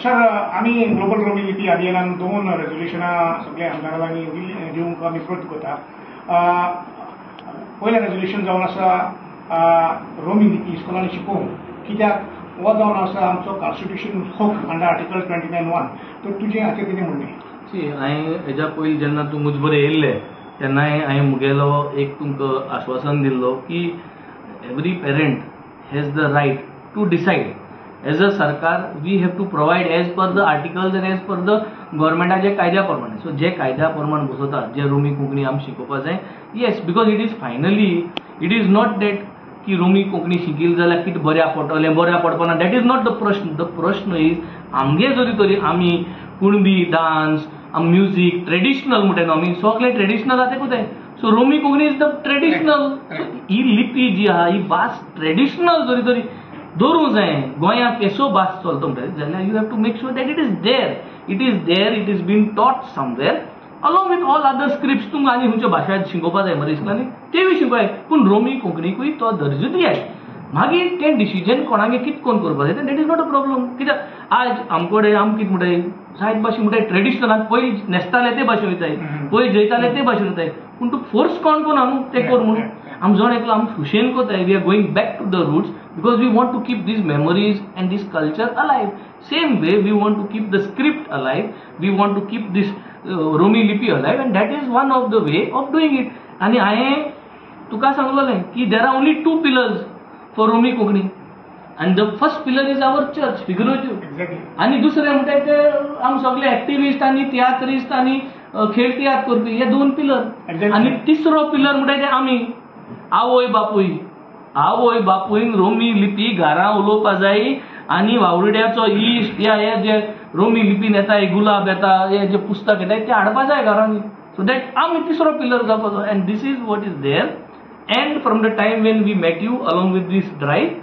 Sir आम्ही global Romney लिपी अभियानान 2 रेजोल्युशनां सगळ्या आमदारांनी दिवंक आमी प्रयत्न करता. पयलें रेजोल्युशन जावन आसा रोमी लिपी स्कुलांनी शिकोवंक, कित्याक हो जावन आसा आमचो कॉन्स्टिट्यूशन हक अंडर आर्टिकल 29(1). तर तुजें हाचेर कितें म्हणणें? हांवें हेज्या पयलीं जेन्ना तूं मुजे बरें येयल्ले तेन्नाय हांवें मुगेलो एक तुमकां आश्वासन दिल्लो की every parent has the right to decide. As a सरकार we have to provide as per the articles and as per the गव्हर्मेंटाचे कायद्या प्रमाणे. सो जे कायद्या प्रमाणे बसयतात जे रोमी कोंकणी आमी शिकोवपाक जाय, yes, because it is finally it is not that की रोमी कोंकणी शिकिल्ली जाल्यार कितें बऱ्या पडटलें बऱ्या पडपना. दॅट इज नॉट द प्रश्न. द प्रश्न इज आमगे जरी तरी आमी कुणबी डान्स म्युझिक ट्रेडिशनल म्हणटा न्हू आमी सगळे ट्रेडिशनल आहा ते कोताय. So Romi Konkani is the traditional. ही लिपी जी आहा ही भास ट्रेडिशनल जरी तरी दवरूंक जाय. गोंयांत केसो भास चलता म्हणटा जाल्यार you have to make sure that it is there. It is been taught somewhere along with all other scripts. तुमकां आनी खंयच्यो भाशा शिकोवपा जाय मरे इस्कुलांनी तेवूय शिकोय, पूण रोमी कोंकणीकूय तो दर्जो दियाय. मागीर तें डिसिजन कोणागे कितें कोण करपा जाय that is not a problem. कित्याक आज आमकडे आम कितें म्हणटाय जायत भाशे म्हणटाय ट्रेडिशनलान पयलीं न्हेसताले ते भाशे वयताय, पयलीं जयताले ते भाशे वयताय, पूण तूं फोर्स कोण कोना न्हू तें कर म्हणून. आमी जण एकलो आमी खुशेन कोताय. We are going back to the roots because we want to keep these memories and this culture alive. Same way we want to keep the script alive. We want to keep this Romi लिपी alive and that is one of the way of doing it. आनी हांवें तुका सांगलोलें की there are only 2 pillars for Romi Konkani. And the first pillar is our church, figurative. Exactly. आणि दुसरें म्हणटा ते आमी सगळे एक्टिविस्ट आनी तियात्रिस्ट आनी खेळ तियात्र करपी हे 2 पिलर. आनी तिसरो पिलर म्हणटा ते आमी आवय बापूय रोमी लिपी घरां उलोवपा जाय आनी वावुरड्याचो इश्ट या हे जे रोमी लिपीन येता गुलाब येता हे जे पुस्तक येता ते हाडपा जाय घरांनी. सो दॅट आमी तिसरो पिलर जावपा जाय. And this is what is there. And from the time when we met you along with this drive,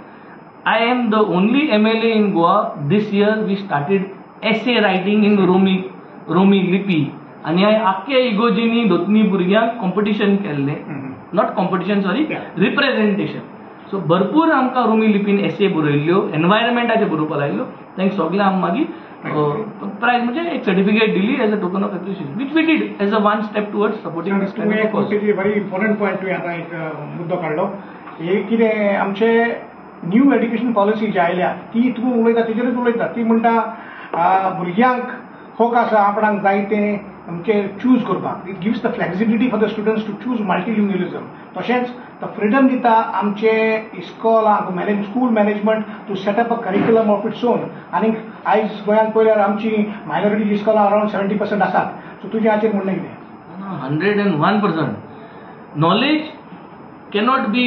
I am the only MLA in Goa. This year we started essay writing in Romi lipi. आणि हांवें आख्या इगोजीनी दोतनी भुरग्यांक competition केल्लें. Not competition sorry representation. So भरपूर आमकां Romney लिपीन एसे बरयल्ल्यो एनवायरमेंटाचेर बरोवपा लायल्यो. तांकां सगळ्यांक आमी मागीर प्रायज म्हणजे एक सर्टिफिकेट दिली as a token of appreciation which we did as a one step towards supporting this kind of cause. Very important point तुवें आतां एक मुद्दो काडलो. हे कितें आमचे न्यू एड्युकेशन पॉलिसी जी आयल्या ती तूं उलयता तेजेरूच उलयता. ती म्हणटा भुरग्यांक हक आसा आपणाक जाय तें आमचे चूज करपाक. It gives the flexibility for the students to choose multilingualism. तशेंच द फ्रिडम दिता आमचे इस्कॉलांक school management to set up a curriculum of its own. आनी आयज गोंयांत पळयल्यार आमची मायनॉरिटी इस्कॉलां अरावंड 70% आसात. सो तुजें हाचेर म्हणणें कितें? 101%. Knowledge cannot be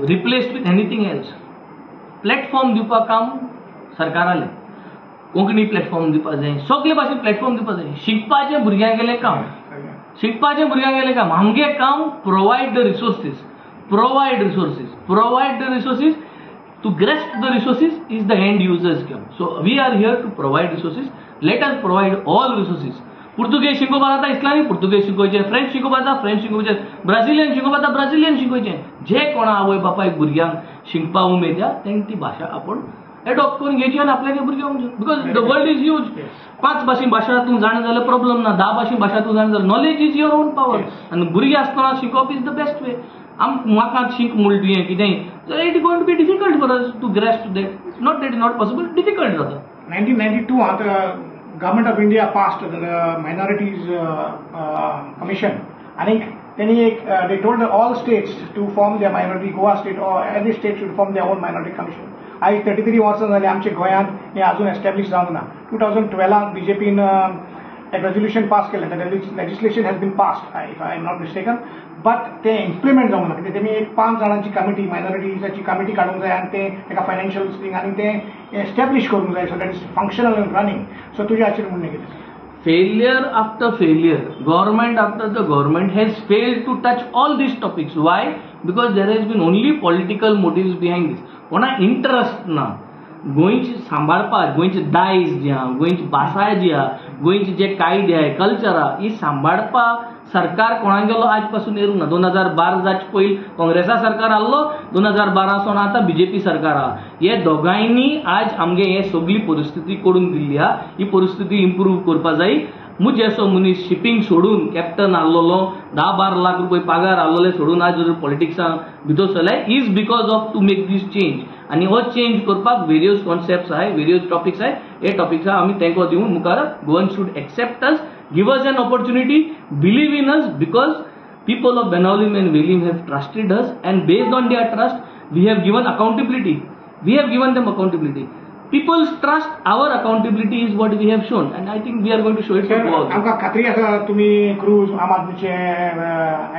replaced with anything else. Platform दिवपाक काम सरकारालें. कोंकणी प्लॅटफॉर्म दिवपाक जाय, सगळे भाशेन प्लॅटफॉर्म दिवपाक जाय. शिकपाचें भुरग्यांगेलें काम आमगे काम provide the resources. To grasp the resources is the end users काम. So we are here to provide resources. Let us provide all resources. Portuguese शिकोवपा जाता इस्लामी पुर्तुगेज शिकोवचें, फ्रेंच शिकोवपा जाता फ्रेंच शिकोवचें, ब्राझिलियन शिकोवपा जाता ब्राझिलियन शिकोवचें. जे कोणा आवय बापायक भुरग्यांक शिकपा उमेद या तेंक ती भाशा आपण एडॉप्ट करून घेवची आनी आपल्यागे भुरग्यांक because the world is huge. 5 भाशेन भाशा तूं जाण जाल्यार प्रॉब्लम ना. 10 भाशेन भाशा तूं जाण जाल्यार knowledge is your on power. आनी भुरगीं आसतना शिकोवप इज द बेस्ट वे. म्हाका शिक म्हणलें तुवें कितेंय जाल्यार it is going to be difficult for us to grasp that. Not that is not possible, difficult जाता. 1992 Government of India passed the Minorities Commission. And they told all states to form their minority. Goa state or every state should form their own minority commission. I 33 वर्सां जालीं आमचे गोंयांत हें अजून एस्टॅब्लीश जावंक ना. 2012 BJPन एक रेजोल्युशन पास केलें. The legislation has been passed if I am not mistaken. But ते इम्प्लिमेंट जावंक ना. कित्याक तेमी एक 5 जाणांची कमिटी मायनॉरिटीजाची कमिटी काडूंक जाय आनी ते एका फायनान्शियल थिंग आनी ते एस्टॅब्लीश करूंक जाय. So that is functional end running. So तुजे हाचेर म्हणणें कितें? Failure after failure, government after the government has failed to touch all these topics. Why? Because there has been only political motives behind this. कोणा interest ना. गोंयची सांबाळपाक, गोंयची दायज जी आहा, गोंयची भाशा जी आहा, गोंयची जे कायदे आहा, कल्चर आहा, ही सांबाळपाक सरकार कोणा गेलो आज पासून येरूंक ना. 2012 जाचे पयलीं काँग्रेसा सरकार आसलो, 2012 सावन आतां बीजेपी सरकार आहा. हे दोगांयनी आज आमगे हे सगळी परिस्थिती करून दिल्ली आहा. ही परिस्थिती इम्प्रूव करपा जाय. मुझे असो मनीस शिपिंग सोडून कॅप्टन आसलोलो 10-12 लाख रुपये पगार आसलोले सोडून आज जर पॉलिटिक्सान भितर सरले is because of to make this change. आनी हो चेंज करपाक वेरियस कॉन्सेप्ट्स आहाय, वेरियस टॉपिक्स आहाय. हे टॉपिक्साक आमी तेंको दिवन मुखार गोवन should accept us, give us an opportunity, believe in us, because people of Benaulim and Velim have trusted us, and based on their trust we have given accountability. We have given them accountability. People's trust, our accountability is what we have shown, and I think we are going to show it to all. आमकां खात्री आसा तुम्ही cruise आम आदमीचे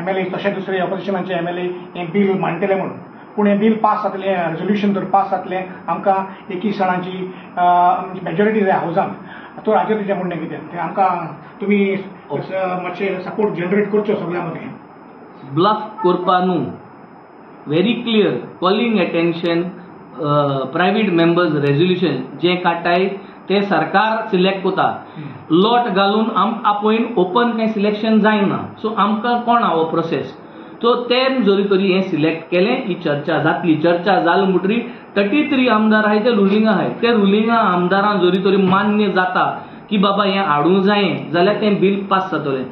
MLA तशें दुसरे ऑपोजिशनाचे MLA हें bill मांडटले म्हणून. पूण हें बील पास जातलें, रेजोल्युशन जर पास जातलें, आमकां 21 जाणांची मेजॉरिटी जाय हावजान. तो हाजेर तुजें म्हणणें कितें? तें आमकां तुमी मातशें सपोर्ट जनरेट करचो सगळ्यां मदें. ब्लफ करपा न्हू, very clear calling attention private members resolution जें काडटाय ते सरकार सिलेक्ट कोता. लॉट घालून आपोयन ओपन कांय सिलेक्शन जायना. सो आमकां कोण हो प्रोसेस. सो ते जरी तरी हें सिलेक्ट केलें, ही चर्चा जातली. चर्चा जाल म्हणटरी 33 आमदार आहाय ते रुलिंगा आहाय. ते रुलिंगा आमदारां जरी तरी मान्य जाता की बाबा हें हाडूंक जायें जाल्यार तें बिल पास जातलें.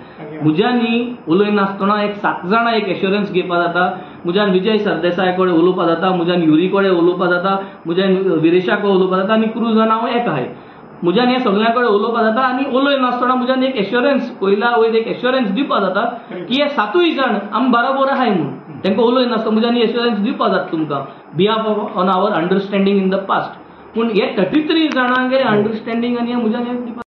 म्हज्यानी उलयनासतना एक 7 जाणां एक एश्युरन्स घेवपा जाता. म्हज्यान विजय सरदेसाय कडेन उलोवपा जाता, म्हज्यान युरी कडेन उलोवपा जाता, म्हज्यान विरेशा कडेन उलोवपा जाता, आनी क्रूजान हांव एक आहाय. म्हज्यान हे सगळ्यां कडेन उलोवपा जाता आनी उलयनासतना म्हज्यान एक एश्युरन्स पयला वयर एक एश्युरन्स दिवपा जाता की हे 7 जाण आमी बरोबर आहाय म्हणून. तांकां उलयनासतना म्हज्यान एश्युरन्स दिवपा जाता तुमकां behalf on our understanding in the past. पूण हे 33 जाणांगे अंडरस्टँडींग आनी म्हज्यान